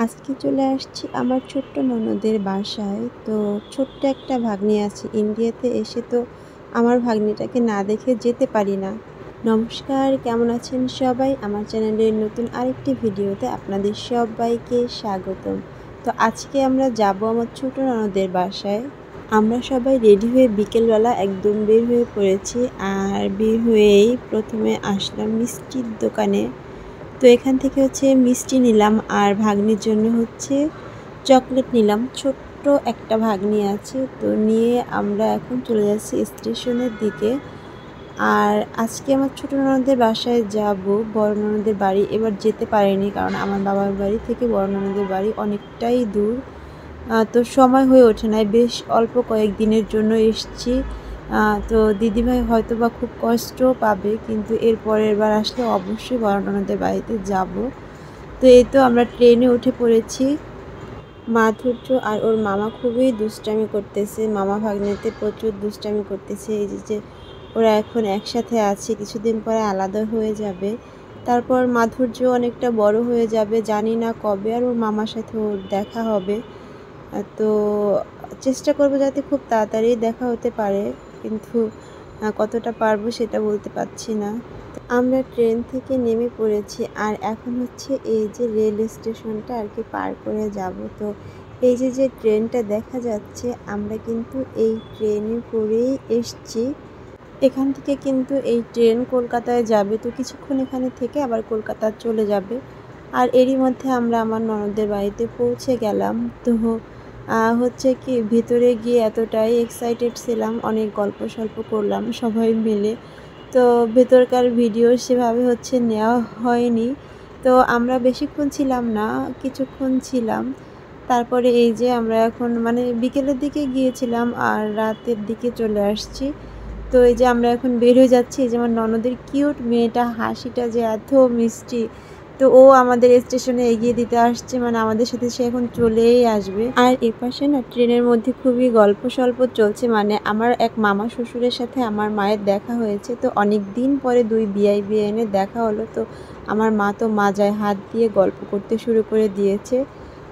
আজকে চলে আসছি আমার ছোট্ট ননদের বাসায়। তো ছোট্ট একটা ভাগ্নি আছে। ইন্ডিয়াতে এসে তো আমার ভাগ্নিটাকে না দেখে যেতে পারি না। নমস্কার, কেমন আছেন সবাই? আমার চ্যানেলের নতুন আরেকটি ভিডিওতে আপনাদের সবাইকে স্বাগতম। তো আজকে আমরা যাব আমার ছোট ননদের বাসায়। আমরা সবাই রেডি হয়ে বিকেলবেলা একদম বের হয়ে পড়েছি। আর বের হয়েই প্রথমে আসলাম মিষ্টির দোকানে। তো এখান থেকে মিষ্টি নিলাম আর ভাগ্নির জন্য চকলেট নিলাম। ছোট্ট একটা ভাগ্নি আছে, তো নিয়ে আমরা এখন চলে যাচ্ছি স্টেশনের দিকে। আর আজকে আমার ছোট ননদের বাসায় যাব। বড় ননদের বাড়ি এবার যেতে পারিনি, কারণ আমার বাবার বাড়ি থেকে বড় ননদের বাড়ি অনেকটাই দূর। তো সময় হয়ে ওঠে না, বেশ অল্প কয়েকদিনের জন্য এসছি। তো দিদিভাই হয়তো বা খুব কষ্ট পাবে, কিন্তু এর পরের বার আসলে অবশ্যই বড় ননদের বাড়িতে যাব। তো এই তো আমরা ট্রেনে উঠে পড়েছি। মাধুর্য আর ওর মামা খুবই দুষ্টামি করতেছে, মামা ভাগ্নেতে প্রচুর দুষ্টামি করতেছে। এই যে ওরা এখন একসাথে আছে, কিছুদিন পরে আলাদা হয়ে যাবে। তারপর মাধুর্য অনেকটা বড় হয়ে যাবে, জানি না কবে আর ওর মামার সাথে ওর দেখা হবে। তো চেষ্টা করব যাতে খুব তাড়াতাড়ি দেখা হতে পারে, কিন্তু কতটা পারবো সেটা বলতে পারছি না। আমরা ট্রেন থেকে নেমে পড়েছি আর এখন এই যে রেল স্টেশনটা আর কি পার করে যাব। তো এই যে ট্রেনটা দেখা যাচ্ছে, আমরা কিন্তু এই ট্রেনে করেই এসছি। এখান থেকে কিন্তু এই ট্রেন কলকাতায় যাবে, তো কিছুক্ষণ এখানে থেকে আবার কলকাতা চলে যাবে। আর এরই মধ্যে আমরা আমার ননদের বাড়িতে পৌঁছে গেলাম। তো কি ভিতরে গিয়ে এতটাই এক্সাইটেড ছিলাম, অনেক গল্প সল্প করলাম সবাই মিলে। তো ভেতরকার ভিডিও সেভাবে নেওয়া হয়নি। তো আমরা বেশিক্ষণ ছিলাম না, কিছুক্ষণ ছিলাম। তারপরে এই যে আমরা এখন বিকেলের দিকে গিয়েছিলাম আর রাতের দিকে চলে আসছি। তো এই যে আমরা এখন বের হয়ে যাচ্ছি। এই যে আমার ননদের কিউট মেয়েটা, হাসিটা যে এত মিষ্টি। তো ও আমাদের স্টেশনে এগিয়ে দিতে আসছে, আমাদের সাথে সে এখন চলেই আসবে। আর এপাশে না ট্রেনের মধ্যে খুবই গল্প সল্প চলছে, আমার এক মামা শ্বশুরের সাথে আমার মায়ের দেখা হয়েছে। তো অনেক দিন পরে দুই বিআই বিআইনের দেখা হলো। তো আমার মা তো মাজায় হাত দিয়ে গল্প করতে শুরু করে দিয়েছে।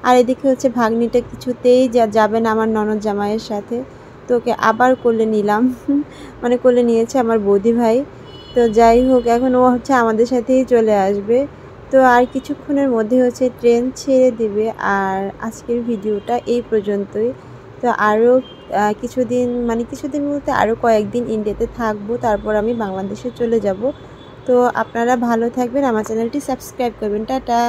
আর এদিকে ভাগ্নিটা কিছুতেই যাবে না আমার ননদ জামাইয়ের সাথে। তো ওকে আবার কোলে নিলাম কোলে নিয়েছে আমার বৌদি ভাই। তো যাই হোক, এখন ও আমাদের সাথেই চলে আসবে। তো আর কিছুক্ষণের মধ্যে ট্রেন ছেড়ে দিবে। আর আজকের ভিডিওটা এই পর্যন্তই। তো আরও কিছুদিন বলতে আরও কয়েকদিন ইন্ডিয়াতে থাকবো, তারপর আমি বাংলাদেশে চলে যাব। তো আপনারা ভালো থাকবেন, আমার চ্যানেলটি সাবস্ক্রাইব করবেন। টাটা।